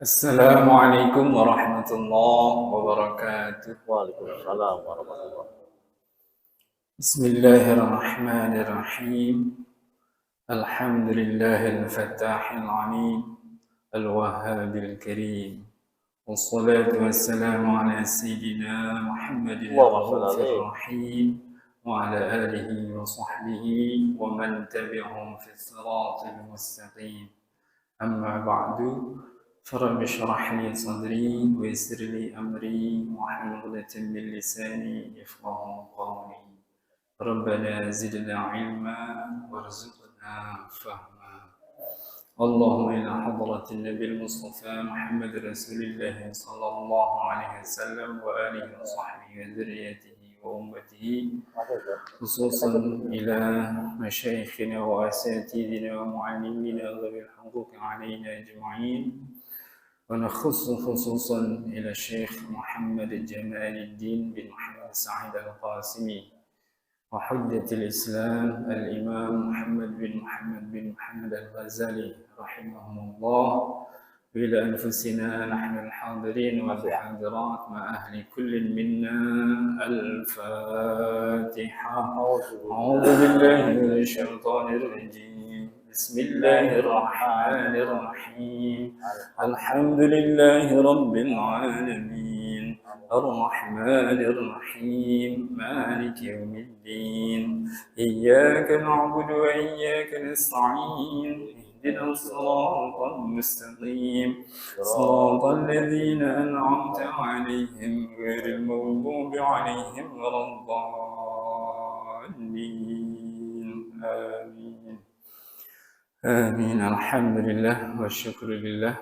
Assalamualaikum warahmatullahi wabarakatuh. Waalaikumsalam warahmatullah. Bismillahirrahmanirrahim. Alhamdulillahil fattahil alim. Al-wahhabil karim. Wassalatu wassalamu ala sayyidina Muhammadin Allahumma shalli al-ghafir alaih. rahim. Wa ala alihi wa sahbihi wa man tabi'ahum fi siratil mustaqim. أما بعد فرب اشرح لي صدري ويسر لي أمري واحلل عقدة من لساني يفقه قولي ربنا زدنا علما وارزقنا فهما اللهم إلى حضرة النبي المصطفى محمد رسول الله صلى الله عليه وسلم وآله وصحبه وذريته وأمته خصوصا إلى مشايخنا وأساتذتنا ومعلمينا ذوي الحقوق علينا أجمعين ونخص خصوصا إلى الشيخ محمد جمال الدين بن محمد سعيد القاسمي وحجة الإسلام الإمام محمد بن محمد الغزالي رحمهم الله وإلى أنفسنا نحن الحاضرين والحاضرات مع أهل كل منا الفاتحة أعوذ بالله من الشيطان الرجيم بسم الله الرحمن الرحيم الحمد لله رب العالمين الرحمن الرحيم مالك يوم الدين إياك نعبد وإياك نستعين اهدنا الصراط المستقيم صراط الذين أنعمت عليهم غير المغضوب عليهم ولا الضالين آمين آمين Alhamdulillah wa syukurillah.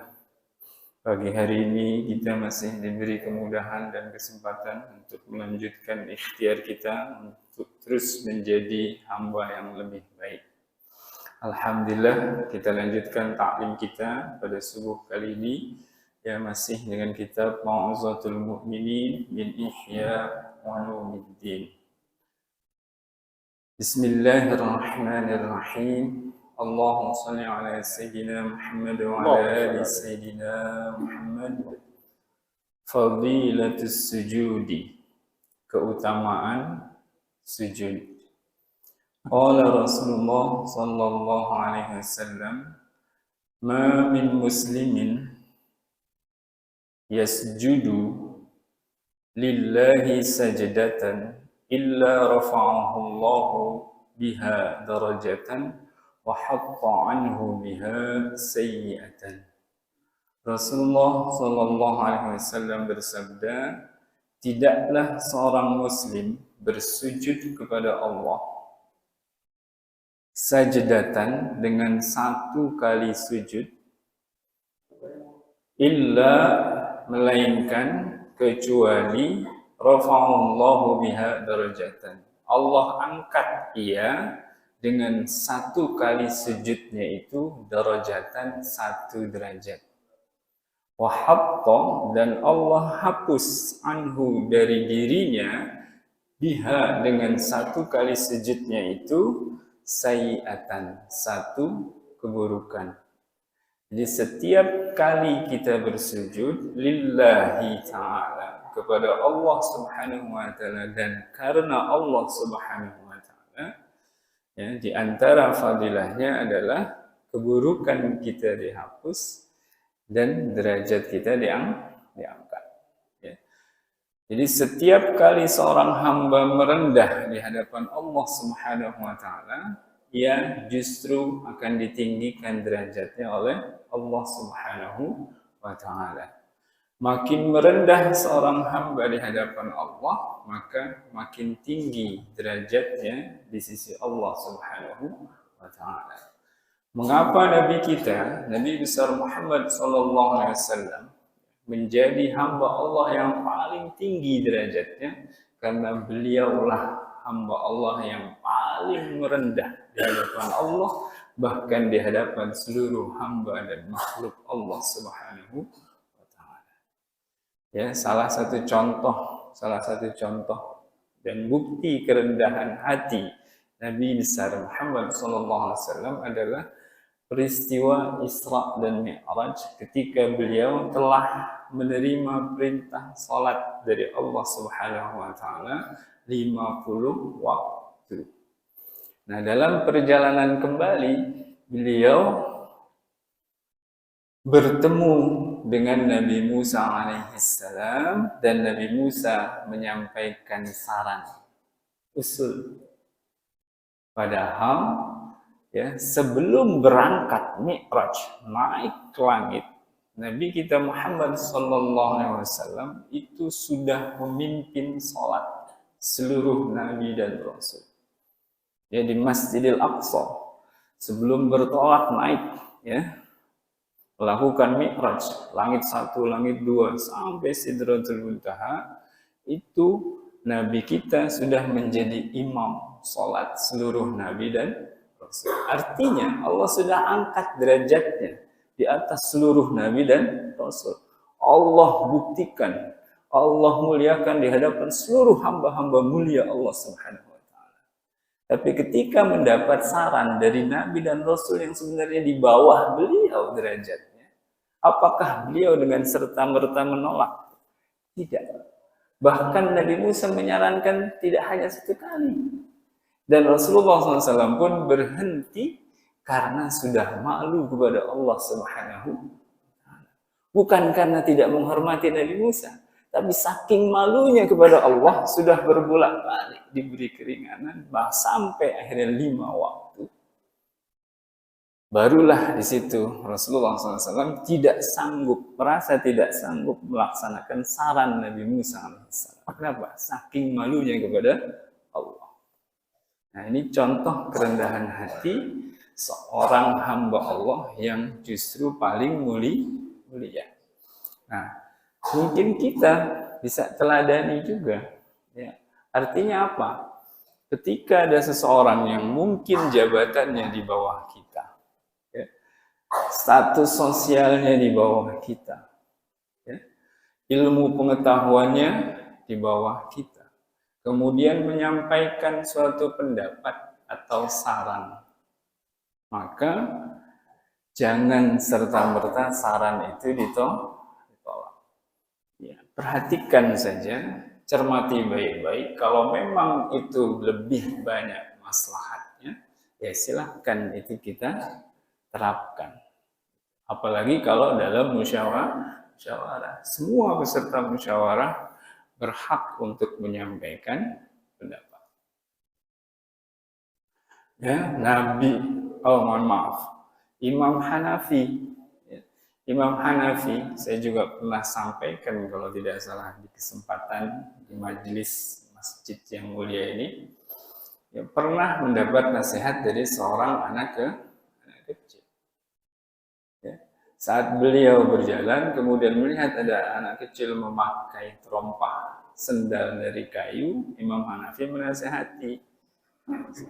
Pagi hari ini kita masih diberi kemudahan dan kesempatan untuk melanjutkan ikhtiar kita untuk terus menjadi hamba yang lebih baik. Alhamdulillah kita lanjutkan taklim kita pada subuh kali ini yang masih dengan kitab Mau'izatul Mu'minin min Ihya Ulumuddin. Bismillahirrahmanirrahim. Allahumma salli ala sayyidina Muhammad wa ala ali sayyidina Muhammad. Fadilatus sujudi, keutamaan sujud. Qala Rasulullah sallallahu alaihi wasallam, ma min muslimin yasjudu lillahi sajdatan illa rafa'ahu Allahu biha darajatan wa hatta anhu biha sayyi'atan. Rasulullah sallallahu alaihi wasallam bersabda, tidaklah seorang muslim bersujud kepada Allah sajdatan dengan satu kali sujud illa melainkan kecuali rafa'allahu biha darajatan, Allah angkat ia dengan satu kali sujudnya itu darajatan, satu derajat. Wahatta, dan Allah hapus anhu dari dirinya biha dengan satu kali sujudnya itu sayiatan, satu keburukan. Jadi setiap kali kita bersujud lillahi ta'ala, kepada Allah subhanahu wa ta'ala dan karena Allah subhanahu wa ta'ala, ya, di antara fadilahnya adalah keburukan kita dihapus dan derajat kita diangkat. Ya. Jadi setiap kali seorang hamba merendah di hadapan Allah Subhanahu wa taala, ia justru akan ditinggikan derajatnya oleh Allah Subhanahu wa taala. Makin merendah seorang hamba di hadapan Allah, maka makin tinggi derajatnya di sisi Allah Subhanahu wa taala. Mengapa Nabi kita, Nabi besar Muhammad sallallahu alaihi wasallam menjadi hamba Allah yang paling tinggi derajatnya? Karena beliaulah hamba Allah yang paling merendah di hadapan Allah, bahkan di hadapan seluruh hamba dan makhluk Allah Subhanahu wa taala. Ya, salah satu contoh dan bukti kerendahan hati Nabi besar Muhammad sallallahu alaihi wasallam adalah peristiwa Isra dan Mi'raj ketika beliau telah menerima perintah salat dari Allah Subhanahu wa taala 50 waktu. Nah, dalam perjalanan kembali beliau bertemu dengan Nabi Musa alaihissalam dan Nabi Musa menyampaikan saran usul. Padahal ya, sebelum berangkat Mi'raj naik ke langit, Nabi kita Muhammad SAW itu sudah memimpin sholat seluruh Nabi dan Rasul. Ya, di Masjidil Aqsa sebelum bertolak naik, ya, melakukan Mi'raj, langit 1, langit 2 sampai Sidratul Muntaha, itu Nabi kita sudah menjadi imam sholat seluruh Nabi dan Rasul. Artinya Allah sudah angkat derajatnya di atas seluruh Nabi dan Rasul. Allah buktikan, Allah muliakan di hadapan seluruh hamba-hamba mulia Allah Subhanahu wa ta'ala. Tapi ketika mendapat saran dari Nabi dan Rasul yang sebenarnya di bawah beliau derajatnya, apakah beliau dengan serta-merta menolak? Tidak. Bahkan Nabi Musa menyarankan tidak hanya satu kali. Dan Rasulullah SAW pun berhenti karena sudah malu kepada Allah Subhanahu wa ta'ala. Bukan karena tidak menghormati Nabi Musa, tapi saking malunya kepada Allah sudah berbolak-balik diberi keringanan sampai akhirnya 5 waktu. Barulah di situ Rasulullah SAW merasa tidak sanggup melaksanakan saran Nabi Musa alaihissalam. Kenapa? Saking malunya kepada Allah. Nah, ini contoh kerendahan hati seorang hamba Allah yang justru paling mulia. Nah, mungkin kita bisa teladani juga. Ya. Artinya apa? Ketika ada seseorang yang mungkin jabatannya di bawah kita, ya, status sosialnya di bawah kita, ya, ilmu pengetahuannya di bawah kita, kemudian menyampaikan suatu pendapat atau saran, maka jangan serta-merta saran itu ditolak. Ya, perhatikan saja, cermati baik-baik. Kalau memang itu lebih banyak maslahatnya, ya silahkan itu kita terapkan. Apalagi kalau dalam musyawarah. Semua peserta musyawarah berhak untuk menyampaikan pendapat. Ya, mohon maaf, Imam Hanafi. Imam Hanafi, saya juga pernah sampaikan kalau tidak salah di kesempatan di majelis masjid yang mulia ini, ya, pernah mendapat nasihat dari seorang anak kecil. Ya. Saat beliau berjalan, kemudian melihat ada anak kecil memakai terompah sendal dari kayu, Imam Hanafi menasihati,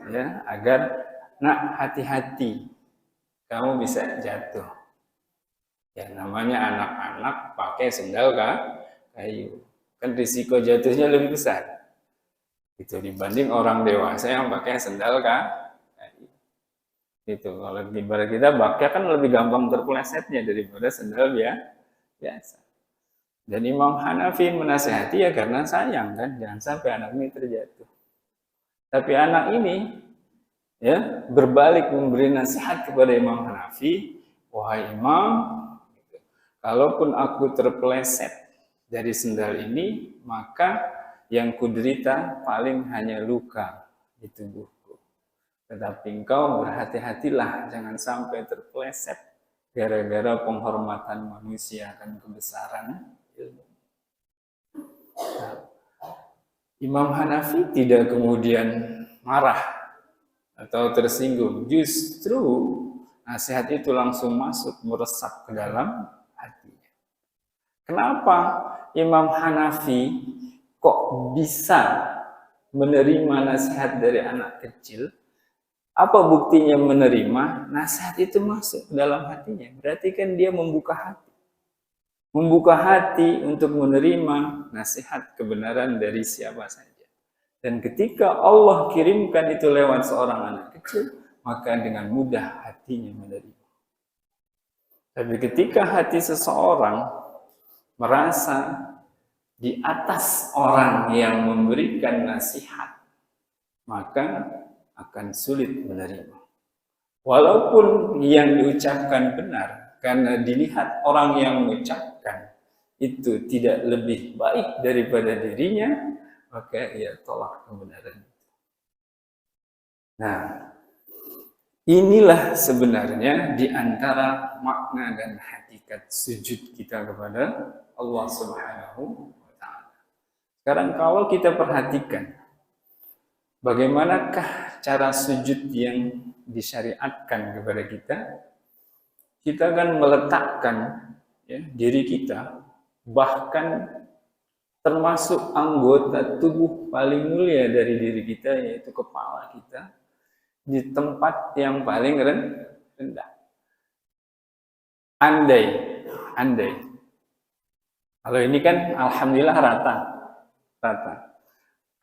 ya, agar, nak, hati-hati, kamu bisa jatuh. Ya, namanya anak-anak pakai sendal kayu, kan risiko jatuhnya lebih besar itu dibanding orang dewasa yang pakai sendal kayu. Itu kalau di barat kita bakya kan lebih gampang terpelesetnya daripada sendal biasa. Dan Imam Hanafi menasihati ya karena sayang kan, jangan sampai anak ini terjatuh. Tapi anak ini ya berbalik memberi nasihat kepada Imam Hanafi, wahai Imam, kalaupun aku terpeleset dari sendal ini, maka yang kuderita paling hanya luka di tubuhku. Tetapi engkau berhati-hatilah, jangan sampai terpeleset gara-gara penghormatan manusia akan kebesaran ilmu. Imam Hanafi tidak kemudian marah atau tersinggung. Justru nasihat itu langsung masuk, meresap ke dalam hatinya. Kenapa Imam Hanafi kok bisa menerima nasihat dari anak kecil? Apa buktinya menerima? Nasihat itu masuk ke dalam hatinya. Berarti kan dia membuka hati. Membuka hati untuk menerima nasihat kebenaran dari siapa saja. Dan ketika Allah kirimkan itu lewat seorang anak kecil, maka dengan mudah hatinya menerima. Tapi ketika hati seseorang merasa di atas orang yang memberikan nasihat, maka akan sulit menerima. Walaupun yang diucapkan benar, karena dilihat orang yang mengucapkan itu tidak lebih baik daripada dirinya, maka ia tolak kebenaran. Nah, inilah sebenarnya di antara makna dan hakikat sujud kita kepada Allah Subhanahu wa Ta'ala. Sekarang kalau kita perhatikan bagaimanakah cara sujud yang disyariatkan kepada kita, kita akan meletakkan diri kita, bahkan termasuk anggota tubuh paling mulia dari diri kita, yaitu kepala kita, di tempat yang paling rendah. Andai. Kalau ini kan alhamdulillah rata.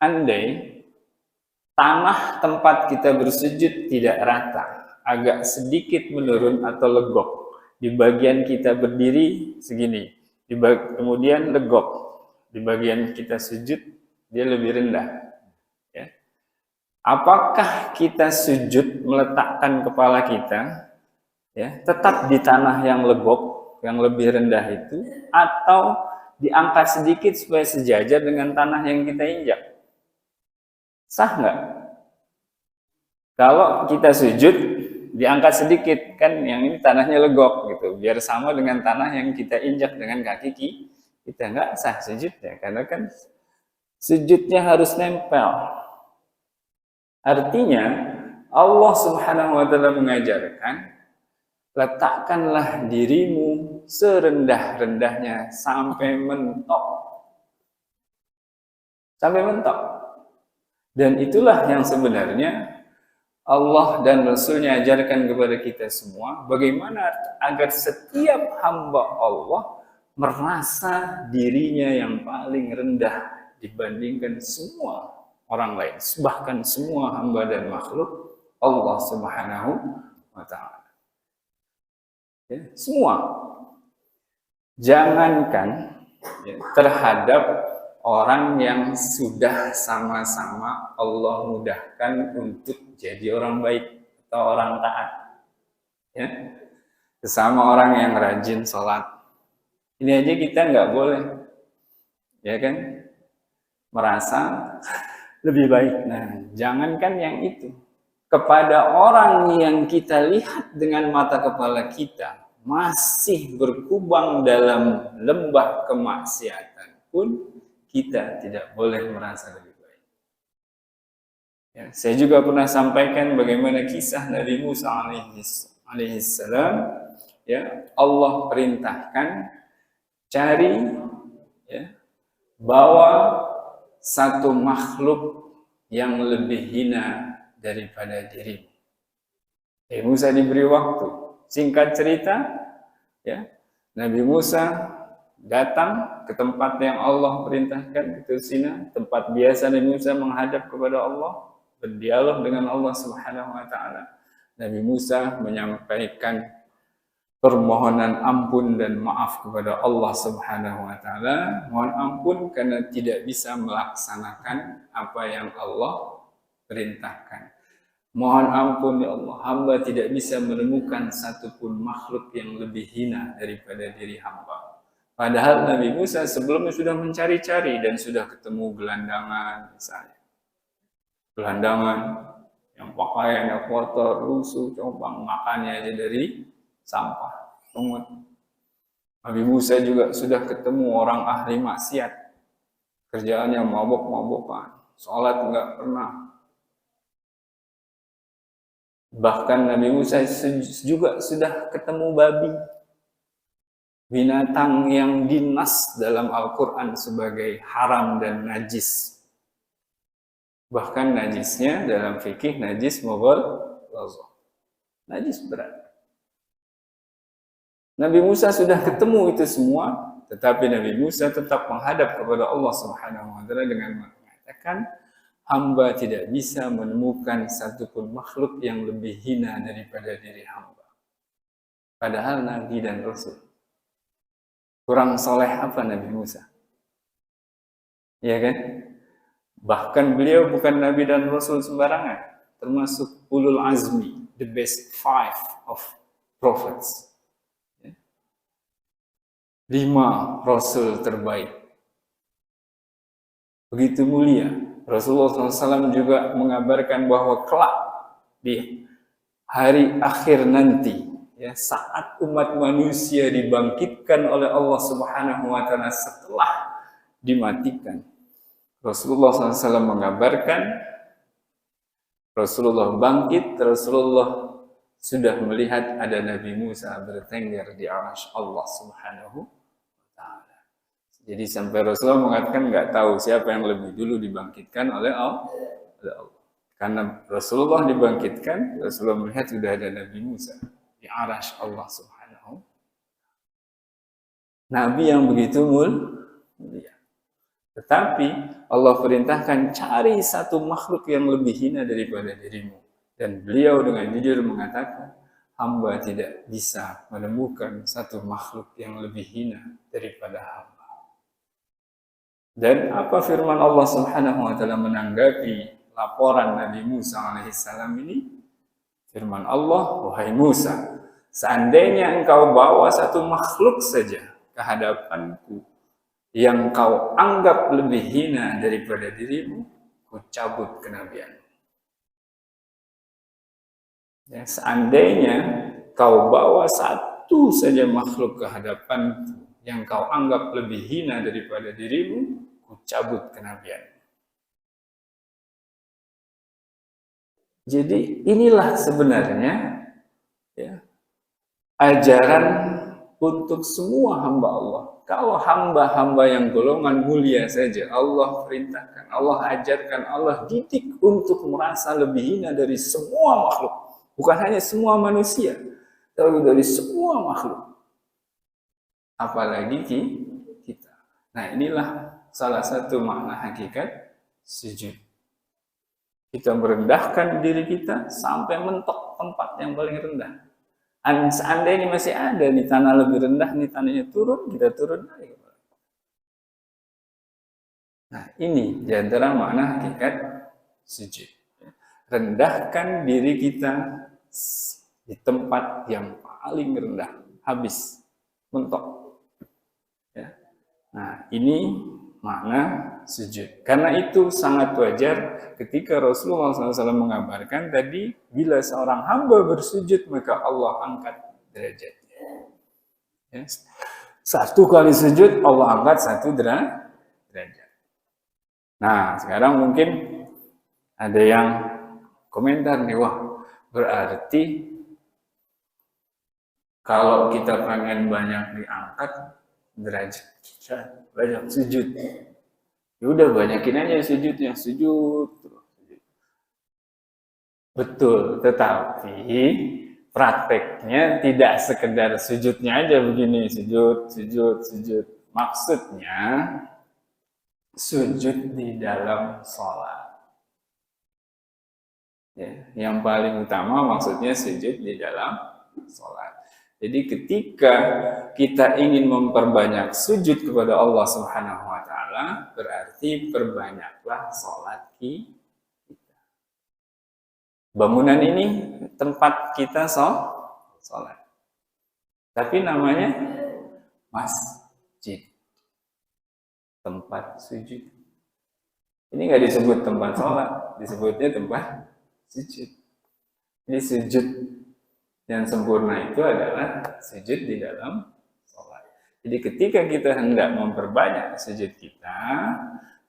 Andai tanah tempat kita bersujud tidak rata, agak sedikit menurun atau legok. Di bagian kita berdiri segini, kemudian legok. Di bagian kita sujud dia lebih rendah. Ya. Apakah kita sujud meletakkan kepala kita tetap di tanah yang legok, yang lebih rendah itu, atau diangkat sedikit supaya sejajar dengan tanah yang kita injak? Sah nggak? Kalau kita sujud diangkat sedikit, kan yang ini tanahnya legok gitu, biar sama dengan tanah yang kita injak dengan kaki kita, nggak sah sujudnya, karena kan sujudnya harus nempel. Artinya Allah Subhanahu wa Ta'ala mengajarkan, letakkanlah dirimu serendah-rendahnya sampai mentok. Dan itulah yang sebenarnya Allah dan Rasul-Nya ajarkan kepada kita semua, bagaimana agar setiap hamba Allah merasa dirinya yang paling rendah dibandingkan semua orang lain, bahkan semua hamba dan makhluk Allah Subhanahu wa Ta'ala. Semua. Jangankan terhadap orang yang sudah sama-sama Allah mudahkan untuk jadi orang baik atau orang taat. Sesama orang yang rajin sholat. Ini aja kita nggak boleh, merasa lebih baik. Nah, jangankan yang itu. Kepada orang yang kita lihat dengan mata kepala kita masih berkubang dalam lembah kemaksiatan pun, kita tidak boleh merasa lebih baik. Saya juga pernah sampaikan bagaimana kisah Nabi Musa alaihissalam. Allah perintahkan cari, bawa satu makhluk yang lebih hina daripada dirimu. Musa diberi waktu. Singkat cerita, Nabi Musa datang ke tempat yang Allah perintahkan, ke Sina, tempat biasa Nabi Musa menghadap kepada Allah, berdialog dengan Allah Subhanahu wa Ta'ala. Nabi Musa menyampaikan permohonan ampun dan maaf kepada Allah Subhanahu wa Ta'ala. Mohon ampun karena tidak bisa melaksanakan apa yang Allah perintahkan. Mohon ampun ya Allah, hamba tidak bisa menemukan satupun makhluk yang lebih hina daripada diri hamba. Padahal Nabi Musa sebelumnya sudah mencari-cari dan sudah ketemu gelandangan misalnya. Gelandangan yang pakaiannya kotor, lusuh, cobang, makannya aja dari sampah, pungut. Nabi Musa juga sudah ketemu orang ahli maksiat. Kerjaannya mabok-mabokan, sholat nggak pernah. Bahkan Nabi Musa juga sudah ketemu babi, binatang yang dinas dalam Al-Quran sebagai haram dan najis. Bahkan najisnya dalam fikih najis mughalladhah, najis berat. Nabi Musa sudah ketemu itu semua, tetapi Nabi Musa tetap menghadap kepada Allah Subhanahu wa Ta'ala dengan mengatakan, hamba tidak bisa menemukan satupun makhluk yang lebih hina daripada diri hamba. Padahal Nabi dan Rasul. Kurang soleh apa Nabi Musa? Ya kan? Bahkan beliau bukan Nabi dan Rasul sembarangan. Termasuk ulul azmi, the best five of prophets. 5 Rasul terbaik. Begitu mulia. Rasulullah SAW juga mengabarkan bahwa kelak di hari akhir nanti, ya, saat umat manusia dibangkitkan oleh Allah Subhanahu wa taala setelah dimatikan, Rasulullah SAW mengabarkan Rasulullah bangkit, Rasulullah sudah melihat ada Nabi Musa bertengger di arsy Allah Subhanahu wa taala. Jadi sampai Rasulullah mengatakan nggak tahu siapa yang lebih dulu dibangkitkan oleh Allah. Karena Rasulullah dibangkitkan, Rasulullah melihat sudah ada Nabi Musa di arsy Allah Subhanahu. Nabi yang begitu mulia. Tetapi Allah perintahkan cari satu makhluk yang lebih hina daripada dirimu. Dan beliau dengan jujur mengatakan, hamba tidak bisa menemukan satu makhluk yang lebih hina daripada hamba. Dan apa firman Allah Subhanahu wa taala menanggapi laporan Nabi Musa alaihissalam ini? Firman Allah, wahai Musa, seandainya engkau bawa satu makhluk saja ke hadapanku yang kau anggap lebih hina daripada dirimu, ku cabut kenabianmu. Ya, seandainya kau bawa satu saja makhluk ke hadapanku yang kau anggap lebih hina daripada dirimu, ku cabut kenabianmu. Jadi inilah sebenarnya, ya, ajaran untuk semua hamba Allah. Kalau hamba-hamba yang golongan mulia saja Allah perintahkan, Allah ajarkan, Allah didik untuk merasa lebih hina dari semua makhluk. Bukan hanya semua manusia, tapi dari semua makhluk. Apalagi kita. Nah, inilah salah satu makna hakikat sujud. Kita merendahkan diri kita sampai mentok tempat yang paling rendah. Seandainya masih ada di tanah lebih rendah, nih tanahnya turun, kita turun lagi. Nah, ini di antara makna hakikat sujud. Rendahkan diri kita di tempat yang paling rendah, habis, mentok. Ya. Nah, ini makna sujud. Karena itu sangat wajar ketika Rasulullah SAW mengabarkan tadi, bila seorang hamba bersujud maka Allah angkat derajatnya. Ya. 1 kali sujud Allah angkat 1 derajat. Nah, sekarang mungkin ada yang komentar nih, wah berarti kalau kita pengen banyak diangkat derajat kita, banyak sujud. Ya udah banyakin aja sujudnya, sujud. Betul, tetapi prakteknya tidak sekedar sujudnya aja begini, sujud. Maksudnya sujud di dalam sholat. Ya, yang paling utama maksudnya sujud di dalam sholat. Jadi ketika kita ingin memperbanyak sujud kepada Allah Subhanahu wa taala, berarti perbanyaklah sholat kita. Bangunan ini tempat kita sholat. Tapi namanya masjid. Tempat sujud. Ini nggak disebut tempat sholat, disebutnya tempat sujud. Ini sujud yang sempurna itu adalah sujud di dalam sholat. Jadi ketika kita hendak memperbanyak sujud kita,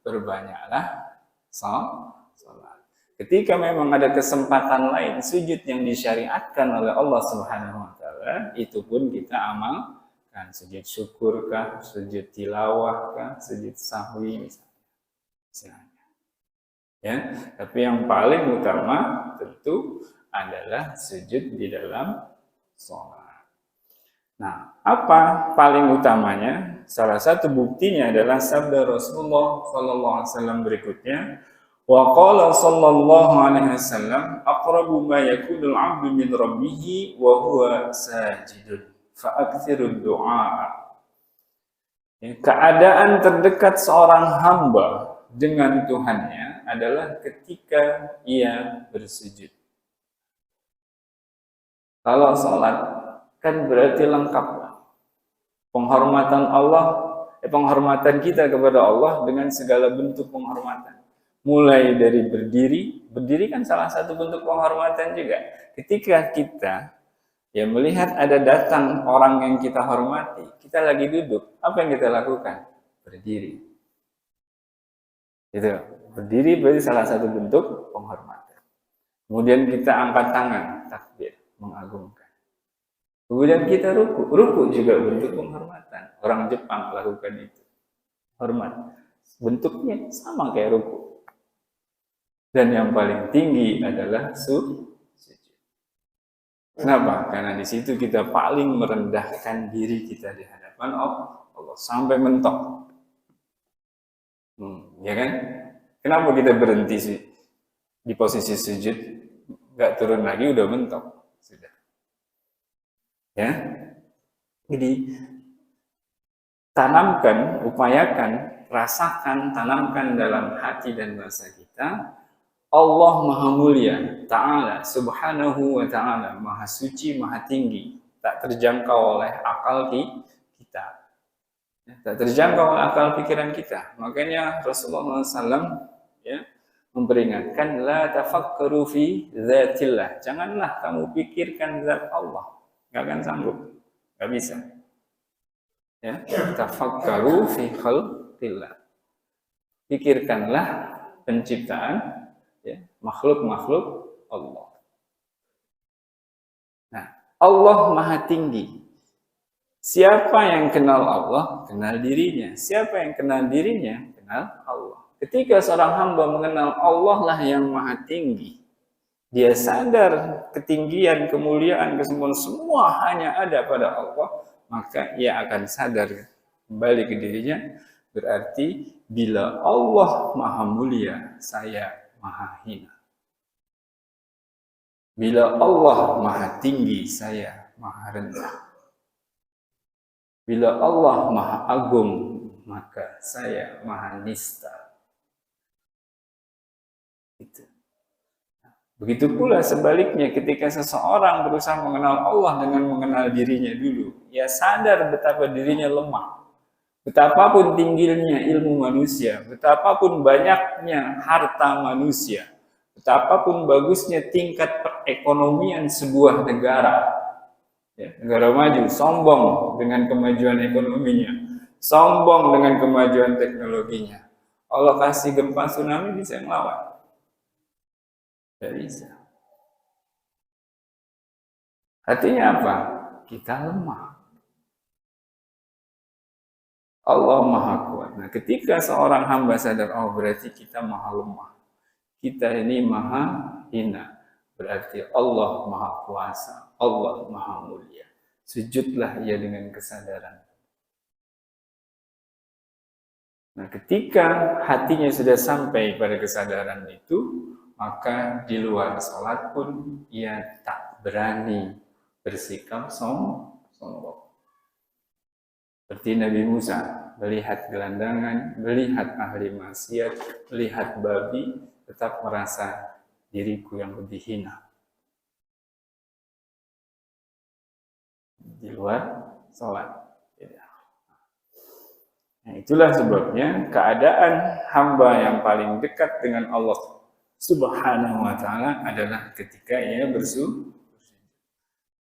perbanyaklah sholat. Ketika memang ada kesempatan lain sujud yang disyariatkan oleh Allah Subhanahu wa taala, itu pun kita amalkan. Sujud syukur kah, sujud tilawah kah, sujud sahwi misalnya. Ya, tapi yang paling utama tentu adalah sujud di dalam sholat. Nah, apa paling utamanya? Salah satu buktinya adalah sabda Rasulullah SAW berikutnya, Wa qala sallallahu alaihi wasallam aqrabu ma yakunu al-'abdu min rabbih wa huwa sajidun fa aktsirud du'a. Keadaan terdekat seorang hamba dengan Tuhannya adalah ketika ia bersujud. Kalau sholat kan berarti lengkap penghormatan Allah, penghormatan kita kepada Allah dengan segala bentuk penghormatan. Mulai dari berdiri kan salah satu bentuk penghormatan juga. Ketika kita melihat ada datang orang yang kita hormati, kita lagi duduk, apa yang kita lakukan? Berdiri. Itu, berdiri berarti salah satu bentuk penghormatan. Kemudian kita angkat tangan, takbir, mengagungkan. Kemudian kita ruku juga bentuk penghormatan. Orang Jepang lakukan itu, hormat. Bentuknya sama kayak ruku. Dan yang paling tinggi adalah sujud. Kenapa? Karena di situ kita paling merendahkan diri kita di hadapan Allah sampai mentok. Ya kan? Kenapa kita berhenti di posisi sujud? Gak turun lagi, udah mentok. Sudah. Ya. Jadi tanamkan, upayakan, rasakan, tanamkan dalam hati dan bahasa kita. Allah Maha Mulia, Ta'ala, Subhanahu wa Ta'ala, Maha Suci, Maha Tinggi, tak terjangkau oleh akal kita, tak terjangkau oleh akal pikiran kita. Makanya Rasulullah SAW memperingatkan, la tafakkaru fi dzatillah, janganlah kamu pikirkan zat Allah, nggak akan sanggup, nggak bisa. Ya, tafakkaru fi khalqillah, pikirkanlah penciptaan makhluk-makhluk Allah. Nah, Allah Maha Tinggi. Siapa yang kenal Allah, kenal dirinya. Siapa yang kenal dirinya, kenal Allah. Ketika seorang hamba mengenal Allah lah yang Maha Tinggi, dia sadar ketinggian, kemuliaan, kesembuhan semua hanya ada pada Allah, maka ia akan sadar kembali ke dirinya. Berarti bila Allah Maha Mulia, saya Maha hina. Bila Allah Maha Tinggi, saya Maha rendah. Bila Allah Maha Agung, maka saya Maha nista. Itu. Begitu pula sebaliknya ketika seseorang berusaha mengenal Allah dengan mengenal dirinya dulu, ia sadar betapa dirinya lemah. Betapapun tingginya ilmu manusia, betapapun banyaknya harta manusia, betapapun bagusnya tingkat perekonomian sebuah negara, negara maju, sombong dengan kemajuan ekonominya, sombong dengan kemajuan teknologinya. Allah kasih gempa tsunami bisa ngelawan? Tidak bisa. Artinya apa? Kita lemah. Allah Maha Kuat. Nah, ketika seorang hamba sadar, oh berarti kita maha lemah, kita ini maha hina, berarti Allah Maha Kuasa, Allah Maha Mulia. Sujudlah ia dengan kesadaran. Nah, ketika hatinya sudah sampai pada kesadaran itu, maka di luar sholat pun ia tak berani bersikap sombong. Seperti Nabi Musa, melihat gelandangan, melihat ahli maksiat, melihat babi, tetap merasa diriku yang lebih hina. Di luar sholat. Nah, itulah sebabnya keadaan hamba yang paling dekat dengan Allah Subhanahu wa Ta'ala adalah ketika ia bersujud.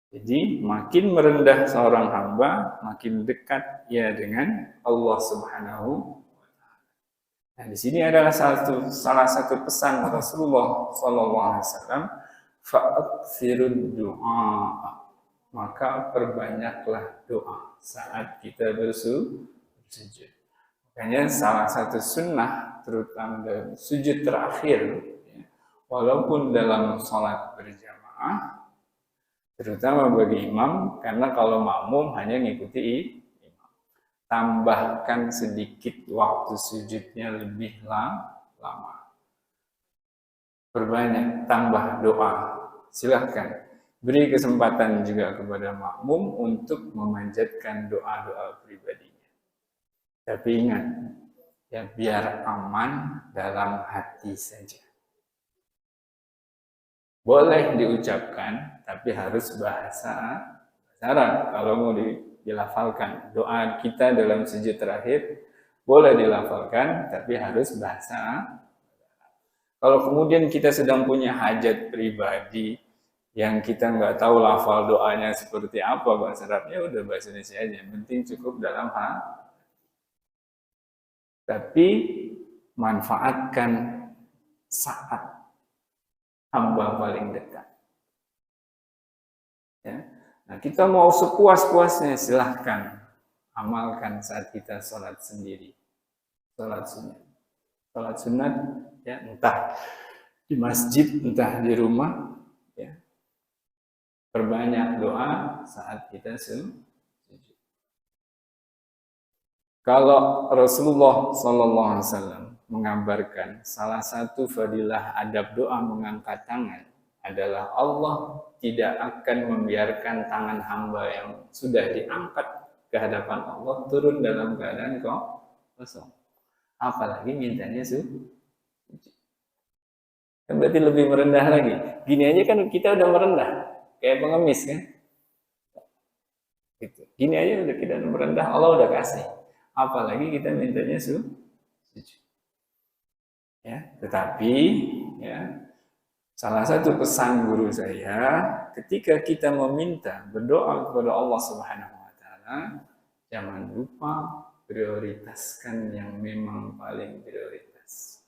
Jadi makin merendah seorang hamba, makin dekat ia dengan Allah Subhanahu wa Ta'ala. Nah, di sini adalah salah satu pesan Rasulullah SAW, fa'aktsirud du'a, maka perbanyaklah doa saat kita bersujud. Makanya salah satu sunnah, terutama dalam sujud terakhir, walaupun dalam sholat berjamaah, terutama bagi imam, karena kalau makmum hanya ngikuti imam, tambahkan sedikit waktu sujudnya lebih lama. perbanyak, tambah doa. Silahkan. Beri kesempatan juga kepada makmum untuk memanjatkan doa-doa pribadinya. Tapi ingat, ya biar aman dalam hati saja. Boleh diucapkan, tapi harus bahasa Arab. Kalau mau dilafalkan, doa kita dalam sujud terakhir boleh dilafalkan, tapi harus bahasa Arab. Kalau kemudian kita sedang punya hajat pribadi yang kita nggak tahu lafal doanya seperti apa bahasa Arabnya, udah bahasa Indonesia aja. Yang penting cukup dalam hal. Tapi manfaatkan saat hamba paling dekat. Ya. Nah, kita mau sepuas-puasnya silahkan amalkan saat kita sholat sendiri, sholat sunat. Sholat sunat, ya entah di masjid, entah di rumah, ya perbanyak doa saat kita sujud. Kalau Rasulullah SAW mengabarkan salah satu fadilah adab doa mengangkat tangan adalah Allah tidak akan membiarkan tangan hamba yang sudah diangkat ke hadapan Allah turun dalam keadaan kosong. Apalagi mintanya sujud. Kan berarti lebih merendah lagi. Gini aja kan kita udah merendah, kayak pengemis kan. Gitu. Gini aja udah kita merendah, Allah udah kasih. Apalagi kita mintanya sujud. Ya, tetapi ya salah satu pesan guru saya, ketika kita meminta berdoa kepada Allah Subhanahu wa taala, jangan lupa prioritaskan yang memang paling prioritas.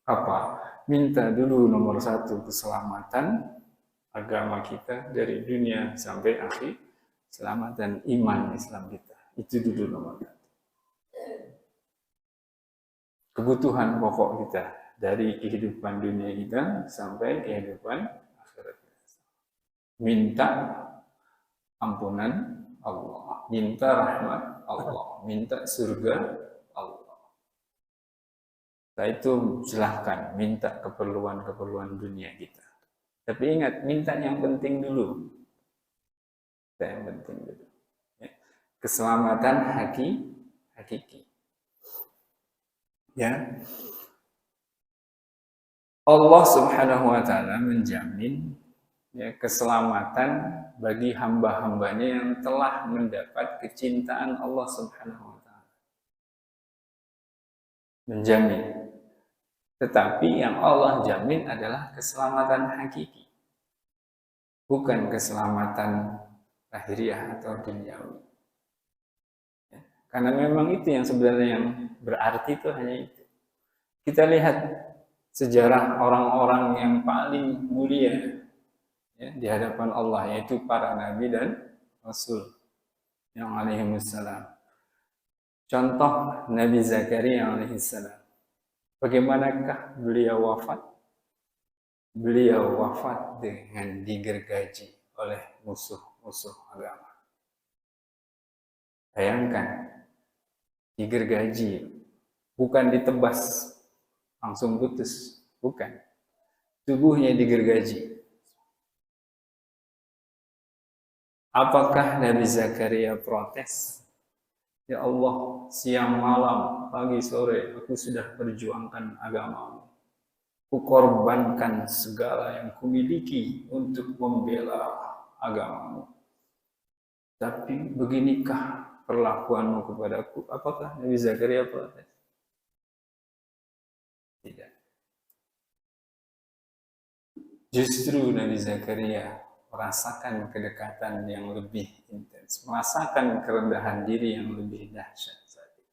Apa? Minta dulu nomor satu keselamatan agama kita dari dunia sampai akhir, keselamatan iman Islam kita. Itu dulu nomor satu. Kebutuhan pokok kita dari kehidupan dunia kita sampai kehidupan akhirat kita. Minta ampunan Allah, minta rahmat Allah, minta surga Allah. Setelah itu silahkan minta keperluan-keperluan dunia kita. Tapi ingat, minta yang penting dulu. Yang penting dulu. Ya. Keselamatan hakiki. Ya. Allah Subhanahu wa taala menjamin ya, keselamatan bagi hamba-hambanya yang telah mendapat kecintaan Allah Subhanahu wa taala. Menjamin. Tetapi yang Allah jamin adalah keselamatan hakiki. Bukan keselamatan lahiriah atau duniawi. Ya. Karena memang itu yang sebenarnya yang berarti itu hanya itu. Kita lihat sejarah orang-orang yang paling mulia ya, di hadapan Allah, yaitu para nabi dan rasul yang alaihimussalam. Contoh Nabi Zakaria alaihissalam. Bagaimanakah beliau wafat? Beliau wafat dengan digergaji oleh musuh-musuh agama. Bayangkan, digergaji, bukan ditebas langsung putus, bukan. Tubuhnya digergaji. Apakah Nabi Zakaria protes? Ya Allah, siang malam, pagi sore, aku sudah perjuangkan agamamu. Kukorbankan segala yang kumiliki untuk membela agamamu. Tapi beginikah perlakuanmu kepadaku? Apakah Nabi Zakaria protes? Tidak. Justru Nabi Zakaria merasakan kedekatan yang lebih intens, merasakan kerendahan diri yang lebih dahsyat saat itu.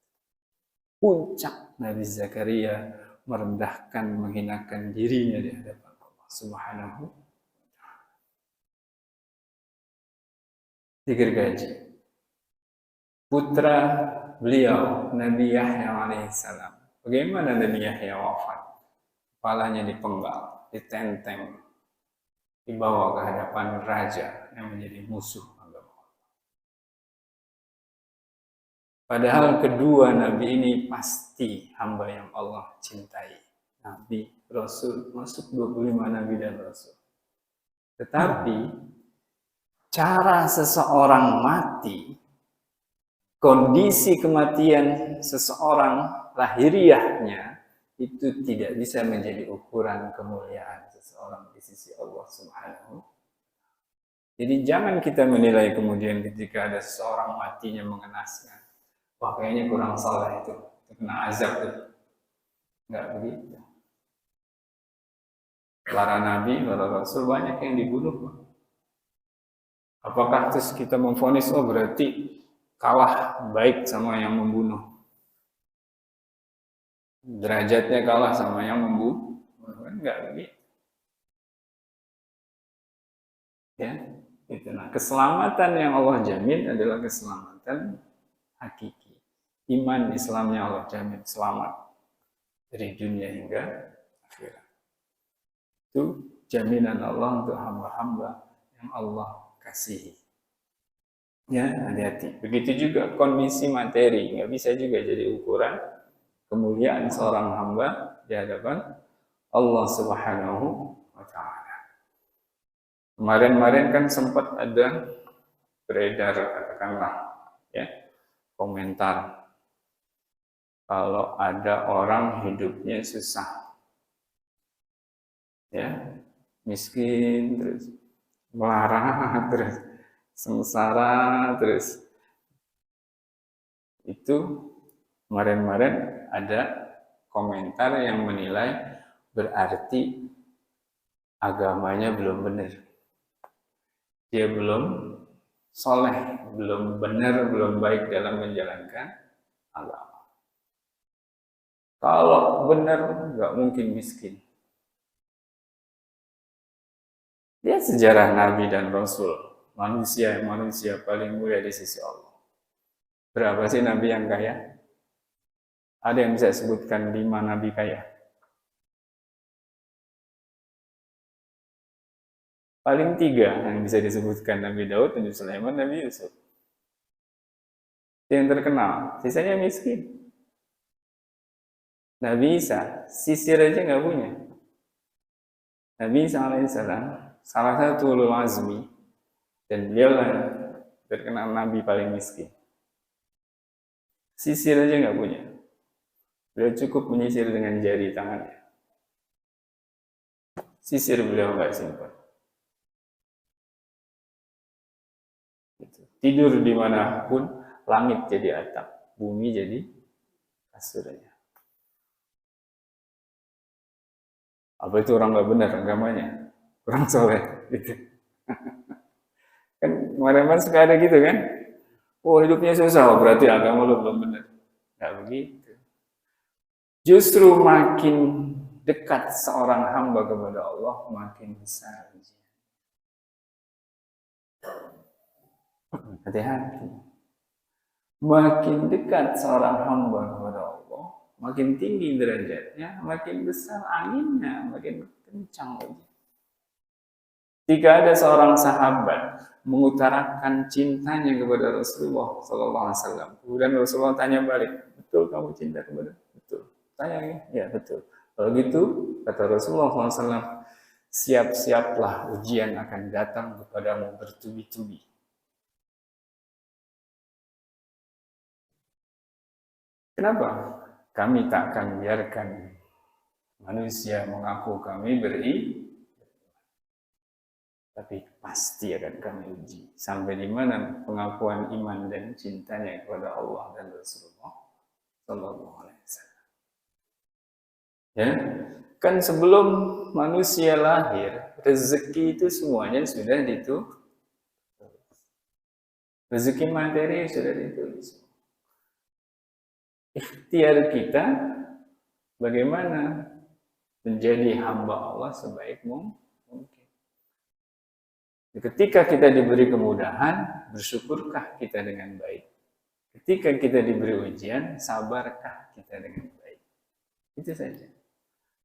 Puncak Nabi Zakaria merendahkan, menghinakan dirinya di hadapan Allah Subhanahu wa taala. Digergaji. Putra beliau Nabi Yahya alaihissalam. Bagaimana Nabi Yahya wafat? Kepalanya dipenggal, ditenteng, dibawa ke hadapan raja yang menjadi musuh agama. Padahal kedua nabi ini pasti hamba yang Allah cintai. nabi, rasul, masuk 25 nabi dan rasul. Tetapi cara seseorang mati, kondisi kematian seseorang lahiriahnya itu tidak bisa menjadi ukuran kemuliaan seseorang di sisi Allah Subhanahu. Jadi jangan kita menilai kemudian ketika ada seseorang matinya mengenaskan, wah kayaknya kurang salah itu kena azab tuh. Enggak begitu. Para nabi, para rasul banyak yang dibunuh. Apakah terus kita memvonis, oh berarti kalah baik sama yang membunuh? Derajatnya kalah sama yang membunuh? Enggak begitu. Ya, itu. Nah, keselamatan yang Allah jamin adalah keselamatan hakiki. Iman Islamnya Allah jamin selamat dari dunia hingga akhirat. Itu jaminan Allah untuk hamba-hamba yang Allah kasihi. Ya, hati-hati. Begitu juga kondisi materi, nggak bisa juga jadi ukuran kemuliaan seorang hamba di hadapan Allah Subhanahu wa Ta'ala. Kemarin-kemarin kan sempat ada beredar, katakanlah, ya, komentar kalau ada orang hidupnya susah, ya, miskin, terus melarat, terus sengsara, terus itu kemarin-kemarin ada komentar yang menilai berarti agamanya belum benar, dia belum soleh, belum benar, belum baik dalam menjalankan agama. Kalau benar nggak mungkin miskin. Dia sejarah Nabi dan Rasul, manusia paling mulia di sisi Allah. Berapa sih Nabi yang kaya? Ada yang bisa sebutkan 5 Nabi kaya? Paling 3 yang bisa disebutkan, Nabi Daud, Nabi Sulaiman, Nabi Yusuf. Yang terkenal, sisanya miskin. Nabi Isa, sisir aja nggak punya. Nabi Isa alaihissalam salah satu ulul azmi, dan beliau terkenal Nabi paling miskin. Sisir aja nggak punya. Beliau cukup menyisir dengan jari tangannya. Sisir beliau nggak simpan. Tidur dimanapun, langit jadi atap, bumi jadi kasurnya. Apa itu orang nggak benar agamanya? Kurang soleh, gitu. Kan kemarin-kemarin suka ada gitu kan? Oh hidupnya susah, berarti agama lu belum benar. Nggak begitu. Justru makin dekat seorang hamba kepada Allah, makin besar ujian. Hati-hati. Makin dekat seorang hamba kepada Allah, makin tinggi derajatnya, makin besar anginnya, makin kencang lagi. Jika ada seorang sahabat mengutarakan cintanya kepada Rasulullah SAW, kemudian Rasulullah tanya balik, betul kamu cinta kepada? Betul. Tanya ya betul. Kalau gitu kata Rasulullah SAW, siap-siaplah ujian akan datang kepadamu bertubi-tubi. Kenapa? Kami tak akan biarkan manusia mengaku kami beriman, tapi pasti akan kami uji. Sampai di mana pengakuan iman dan cintanya kepada Allah dan Rasulullah Sallallahu Alaihi Wasallam. Ya, kan sebelum manusia lahir, rezeki itu semuanya sudah ditulis. Rezeki materi sudah ditulis. Ikhtiar kita bagaimana menjadi hamba Allah sebaik mungkin. Ketika kita diberi kemudahan, bersyukurkah kita dengan baik? Ketika kita diberi ujian, sabarkah kita dengan baik? Itu saja.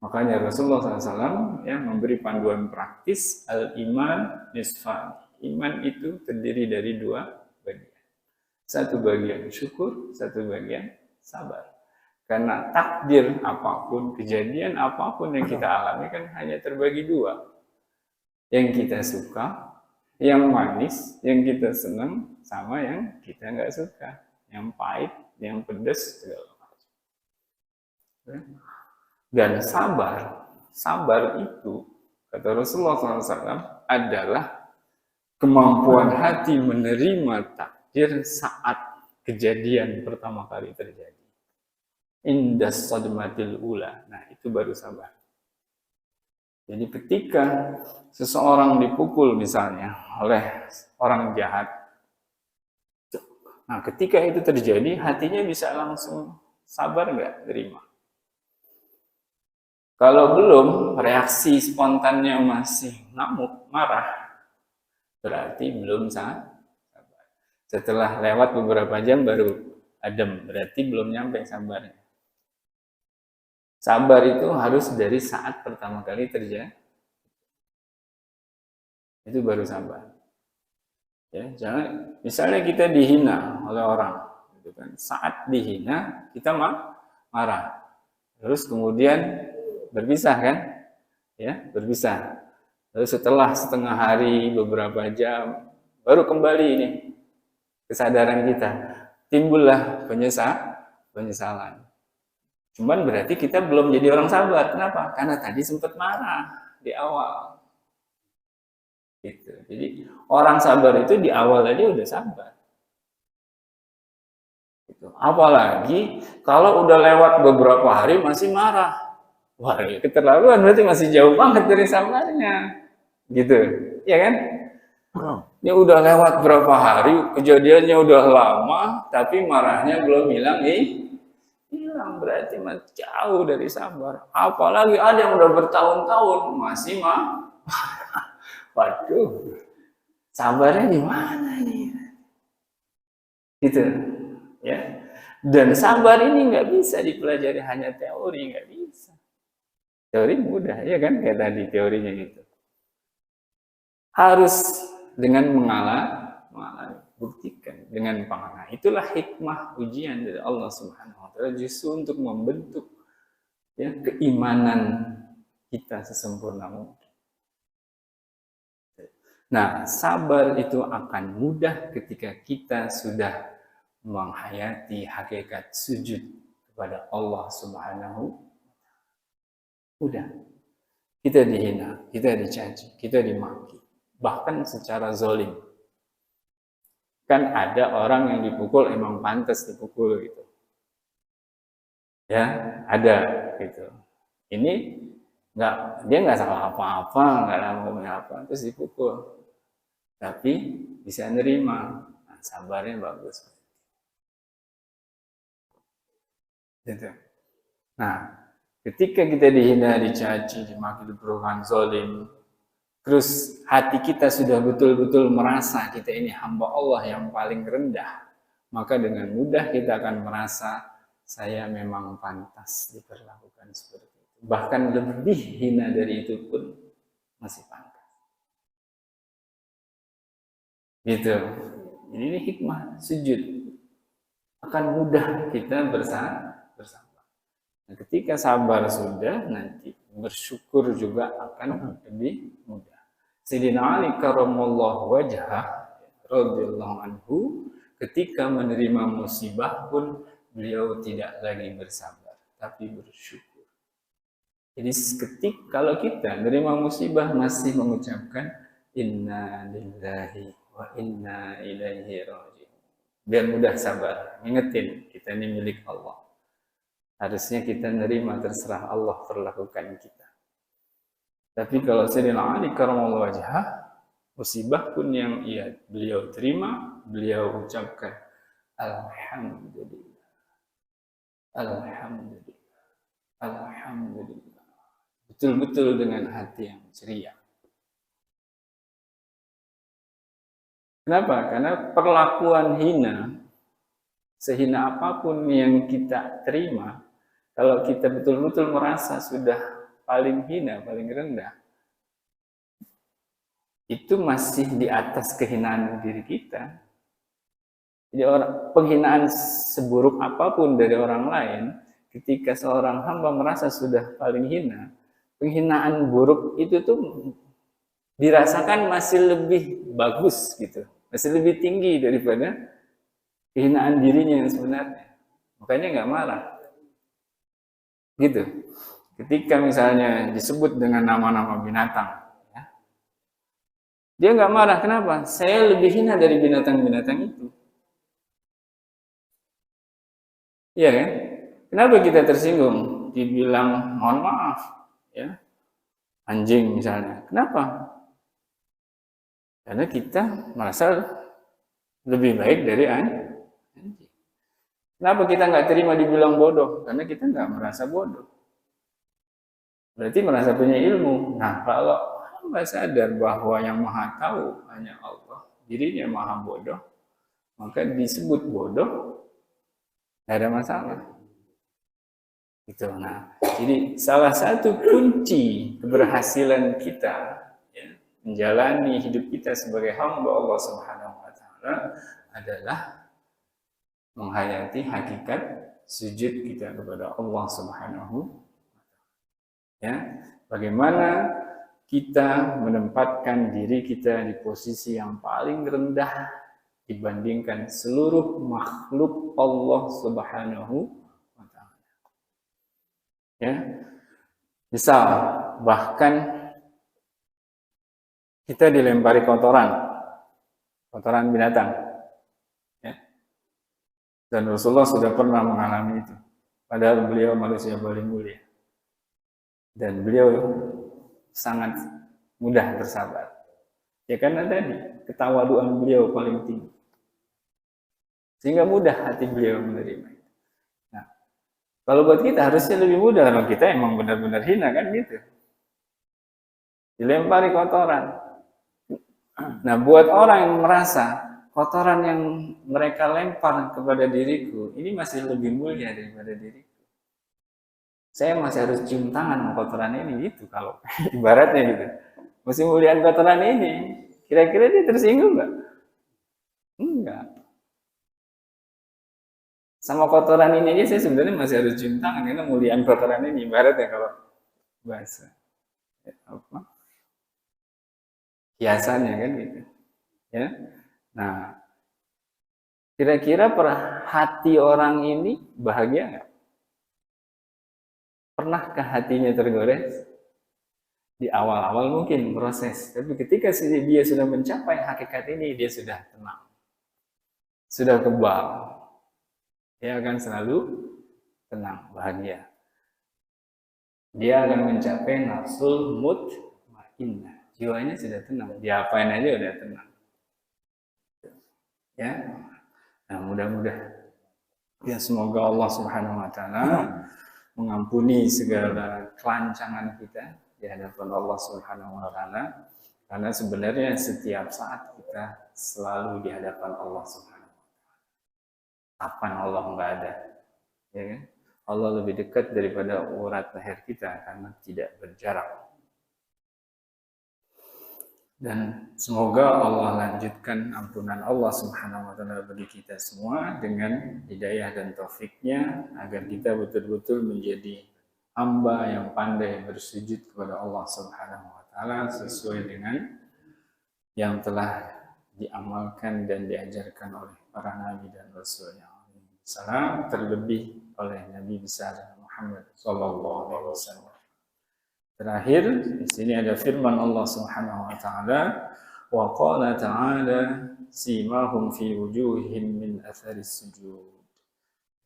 Makanya Rasulullah SAW memberi panduan praktis, al-iman nisfan. Iman itu terdiri dari 2 bagian. Satu bagian syukur, satu bagian sabar. Karena takdir apapun, kejadian apapun yang kita alami kan hanya terbagi dua. Yang kita suka, yang manis, yang kita senang, sama yang kita nggak suka. Yang pahit, yang pedas, segala macam. Dan sabar itu, kata Rasulullah SAW, adalah kemampuan hati menerima takdir saat kejadian pertama kali terjadi. Indas sadmatil ula. Nah, itu baru sabar. Jadi ketika seseorang dipukul misalnya oleh orang jahat, nah ketika itu terjadi, hatinya bisa langsung sabar nggak terima? Kalau belum, reaksi spontannya masih ngamuk, marah, berarti belum sabar. Setelah lewat beberapa jam baru adem, berarti belum nyampe sabarnya. Sabar itu harus dari saat pertama kali terjadi. Itu baru sabar. Ya, jangan misalnya kita dihina oleh orang, gitu kan. Saat dihina kita marah. Terus kemudian berpisah kan? Ya, berpisah. Lalu setelah setengah hari, beberapa jam, baru kembali ini kesadaran kita. Timbullah penyesalan. Cuman berarti kita belum jadi orang sabar. Kenapa? Karena tadi sempat marah di awal. Gitu. Jadi orang sabar itu di awal aja udah sabar. Gitu. Apalagi kalau udah lewat beberapa hari masih marah. Wah, keterlaluan, berarti masih jauh banget dari sabarnya. Gitu. Ya kan? Ini udah lewat berapa hari, kejadiannya udah lama, tapi marahnya belum hilang nih. Hilang, berarti jauh dari sabar. Apalagi ada yang udah bertahun-tahun masih waduh, sabarnya di mana nih? Gitu, ya. Dan sabar ini nggak bisa dipelajari hanya teori, nggak bisa. Teori mudah, ya kan? Kayak tadi teorinya gitu. Harus dengan mengalami, buktikan dengan pengalaman. Itulah hikmah ujian dari Allah Subhanahu wa taala, justru untuk membentuk ya keimanan kita sesempurna mungkin. Nah, sabar itu akan mudah ketika kita sudah menghayati hakikat sujud kepada Allah Subhanahu wa taala. Mudah. Kita dihina, kita dicaci, kita dimaki, bahkan secara zalim. Kan ada orang yang dipukul emang pantas dipukul gitu. Ya, ada gitu. Ini dia nggak salah apa-apa, nggak ngomong apa, terus dipukul. Tapi bisa nerima, nah, sabarnya bagus. Gitu. Nah, ketika kita dihina, dicaci, dimaki, diperlukan zalim, terus hati kita sudah betul-betul merasa kita ini hamba Allah yang paling rendah, maka dengan mudah kita akan merasa saya memang pantas diperlakukan seperti itu. Bahkan lebih hina dari itu pun masih pantas. Gitu. Ini hikmah sujud. Akan mudah kita bersabar. Nah, ketika sabar sudah, nanti bersyukur juga akan lebih mudah. Sayyidina Ali karramallahu wajhah radhiyallahu anhu ketika menerima musibah pun beliau tidak lagi bersabar tapi bersyukur. Jadi kalau kita menerima musibah masih mengucapkan inna lillahi wa inna ilaihi raji'un. Biar mudah sabar, ingetin kita ini milik Allah. Harusnya kita nerima, terserah Allah perlakukan kita. Tapi kalau Sayyidina Ali karramallahu wajhah, musibah pun yang beliau terima, beliau ucapkan alhamdulillah, alhamdulillah, alhamdulillah. Betul-betul dengan hati yang ceria. Kenapa? Karena perlakuan hina, sehina apapun yang kita terima, kalau kita betul-betul merasa sudah paling hina, paling rendah, itu masih di atas kehinaan diri kita. Jadi penghinaan seburuk apapun dari orang lain, ketika seorang hamba merasa sudah paling hina, penghinaan buruk itu tuh dirasakan masih lebih bagus gitu, masih lebih tinggi daripada kehinaan dirinya yang sebenarnya. Makanya nggak marah. Gitu. Ketika misalnya disebut dengan nama-nama binatang, ya, dia nggak marah. Kenapa? Saya lebih hina dari binatang-binatang itu. Iya kan? Kenapa kita tersinggung? Dibilang mohon maaf, ya, anjing misalnya. Kenapa? Karena kita merasa lebih baik dari anjing. Kenapa kita nggak terima dibilang bodoh? Karena kita nggak merasa bodoh. Berarti merasa punya ilmu. Nah, kalau hamba sadar bahwa yang maha tahu hanya Allah, dirinya maha bodoh, maka disebut bodoh, tidak ada masalah. Gitu. Nah, jadi salah satu kunci keberhasilan kita, ya, menjalani hidup kita sebagai hamba Allah Subhanahu Wa Taala adalah menghayati hakikat sujud kita kepada Allah Subhanahu. Ya, bagaimana kita menempatkan diri kita di posisi yang paling rendah dibandingkan seluruh makhluk Allah Subhanahu wa Ta'ala. Ya, misal bahkan kita dilempari kotoran binatang, ya. Dan Rasulullah sudah pernah mengalami itu, padahal beliau manusia paling mulia. Dan beliau sangat mudah bersabar. Ya karena tadi ketawaduan beliau paling tinggi. Sehingga mudah hati beliau menerima. Nah, kalau buat kita harusnya lebih mudah kalau kita emang benar-benar hina kan gitu. Dilempari kotoran. Nah, buat orang yang merasa kotoran yang mereka lempar kepada diriku ini masih lebih mulia daripada diriku. Saya masih harus cium tangan sama kotoran ini gitu kalau ibaratnya gitu. Masih muliaan kotoran ini. Kira-kira dia tersinggung nggak? Enggak. Sama kotoran ini aja saya sebenarnya masih harus cium tangan karena muliaan kotoran ini ibaratnya kalau bahasa. Apa? Hiasannya kan gitu. Ya. Nah, kira-kira hati orang ini bahagia nggak? Pernahkah hatinya tergores? Di awal-awal mungkin proses, tapi ketika dia sudah mencapai hakikat ini, dia sudah tenang, sudah kebal, dia akan selalu tenang, bahagia. Dia akan mencapai nafsul mutmainnah, jiwanya sudah tenang, diapain aja udah tenang. Ya, nah mudah-mudahan ya semoga Allah Subhanahu Wa Taala mengampuni segala kelancangan kita di hadapan Allah Subhanahu Wa Taala, karena sebenarnya setiap saat kita selalu di hadapan Allah Subhanahu Wa Taala. Kapan Allah nggak ada, ya kan? Allah lebih dekat daripada urat leher kita karena tidak berjarak. Dan semoga Allah lanjutkan ampunan Allah Subhanahu Wa Taala bagi kita semua dengan hidayah dan taufiknya agar kita betul-betul menjadi hamba yang pandai bersujud kepada Allah Subhanahu Wa Taala sesuai dengan yang telah diamalkan dan diajarkan oleh para nabi dan rasulnya. Salam terlebih oleh Nabi besar Muhammad Sallallahu Alaihi Wasallam. Terakhir, di sini ada firman Allah Subhanahu wa taala, wa qala ta'ala simahum fi wujuhihim min atharis sujud.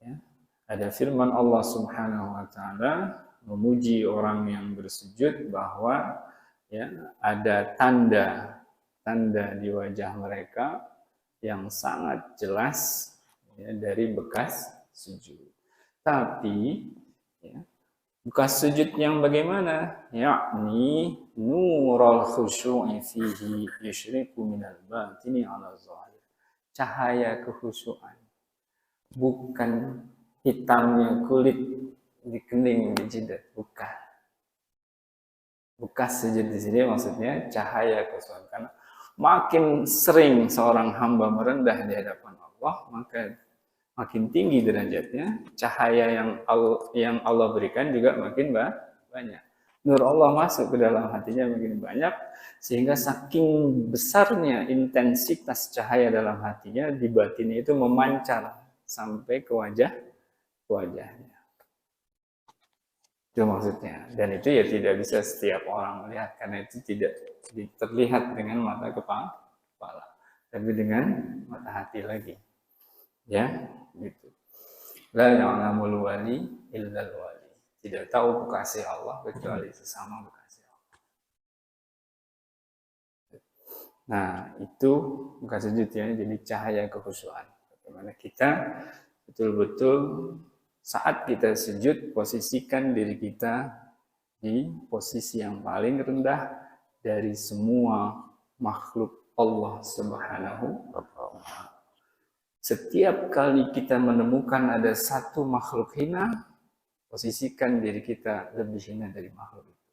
Ya. Ada firman Allah Subhanahu wa taala memuji orang yang bersujud bahwa ya ada tanda di wajah mereka yang sangat jelas ya, dari bekas sujud. Tapi ya, bekas sujud yang bagaimana? Yakni nurul khusyu'i fihi yushriku minal batini ala zahir. Cahaya kekhusyuan. Bukan hitamnya kulit di kening, di jidat. Bukan. Bekas sujud di sini maksudnya cahaya kekhusyuan. Karena makin sering seorang hamba merendah di hadapan Allah, maka makin tinggi derajatnya, cahaya yang Allah berikan juga makin banyak. Nur Allah masuk ke dalam hatinya makin banyak, sehingga saking besarnya intensitas cahaya dalam hatinya, di batinnya itu memancar sampai ke wajahnya. Itu maksudnya. Dan itu ya tidak bisa setiap orang melihat, karena itu tidak terlihat dengan mata kepala, tapi dengan mata hati lagi. Ya, gitu. La ya'lamul wali illal wali. Tidak tahu kekasih Allah kecuali sesama kekasih Allah. Nah, itu bukan sujud ya, jadi cahaya kekhusyuan. Bagaimana kita betul-betul saat kita sujud, posisikan diri kita di posisi yang paling rendah dari semua makhluk Allah Subhanahu wa Ta'ala. Setiap kali kita menemukan ada satu makhluk hina, posisikan diri kita lebih hina dari makhluk itu.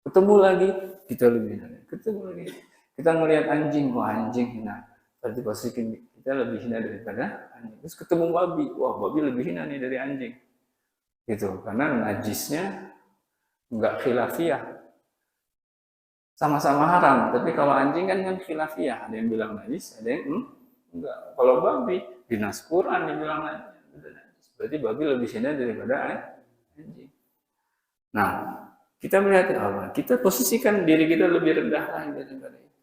Ketemu lagi, kita lebih hina. Ketemu lagi, kita melihat anjing, wah anjing hina. Berarti posisikan kita lebih hina daripada anjing. Terus ketemu babi, wah babi lebih hina nih dari anjing. Gitu, karena najisnya enggak khilafiyah. Sama-sama haram, tapi kalau anjing kan khilafiyah. Ada yang bilang najis, ada yang enggak. Kalau babi, di Nas Quran dibilang najis. Berarti babi lebih hina daripada anjing. Nah, kita melihat Allah, kita posisikan diri kita lebih rendah lagi daripada itu.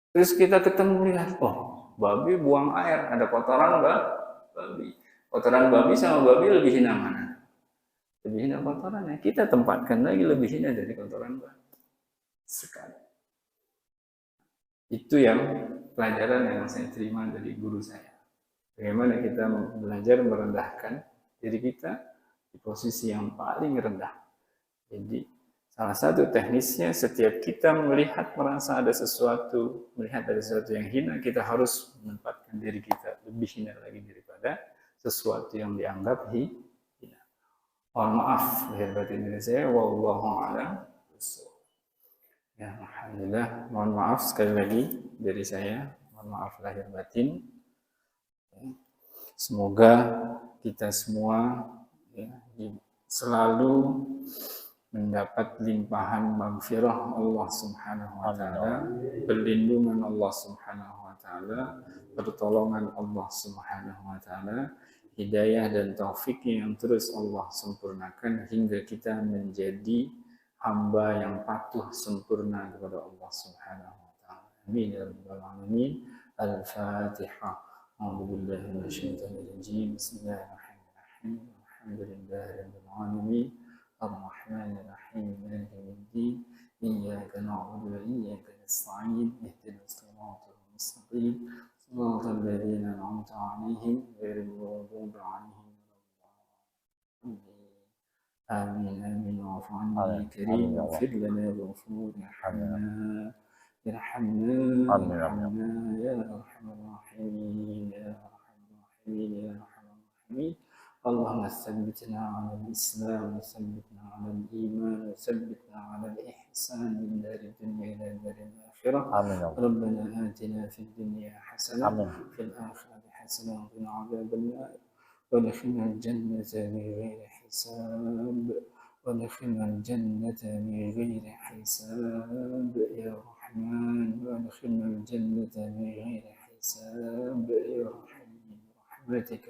Terus kita ketemu lihat, oh, babi buang air, ada kotoran babi. Kotoran babi sama babi lebih hina mana? Lebih hina kotorannya. Kita tempatkan lagi lebih hina dari kotoran babi. Sekali. Itu yang pelajaran yang saya terima dari guru saya. Bagaimana kita belajar merendahkan diri kita di posisi yang paling rendah. Jadi salah satu teknisnya, setiap kita merasa ada sesuatu, melihat ada sesuatu yang hina, kita harus menempatkan diri kita lebih hina lagi daripada sesuatu yang dianggap hina. Mohon maaf lahir batin dari saya, wallahu a'lam bishawab. Ya, alhamdulillah, mohon maaf sekali lagi dari saya, mohon maaf lahir batin. Semoga kita semua ya, selalu mendapat limpahan maghfirah Allah Subhanahu wa taala, perlindungan Allah Subhanahu wa taala, pertolongan Allah Subhanahu wa taala, hidayah dan taufik yang terus Allah sempurnakan hingga kita menjadi hamba yang patuh sempurna kepada Allah Subhanahu wa taala. Amin ya rabbal alamin. Al-Fatihah. أعوذ بالله من الشيطان الرجيم بسم الله الرحمن الرحيم الحمد لله رب العالمين الرحمن الرحيم مالك يوم الدين إياك نعبد وإياك نستعين اهدنا الصراط المستقيم صراط الذين أنعمت عليهم غير المغضوب عليهم آمين آمين واعف عنا يا كريم اغفر لنا واغفر ارحمنا ارحمنا يا أرحم الراحمين يا أرحم الراحمين يا أرحم الراحمين. اللهم ثبتنا على الإسلام وثبتنا على الإيمان وثبتنا على الإحسان من دار الدنيا إلى دار الآخرة. ربنا آتنا في الدنيا حسنة وفي الآخرة حسنة وقنا عذاب النار وادخلنا الجنة بغير حساب وادخلنا الجنة بغير حساب يا الرحمن وادخلنا الجنة بغير حساب يا رحيم برحمتك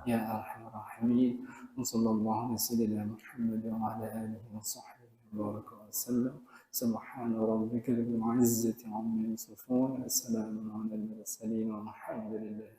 يا أرحم الراحمين. وصلى الله على سيدنا محمد وعلى آله وصحبه وبارك وسلم. سبحان ربك رب العزة عما يصفون وسلام على المرسلين والحمد لله.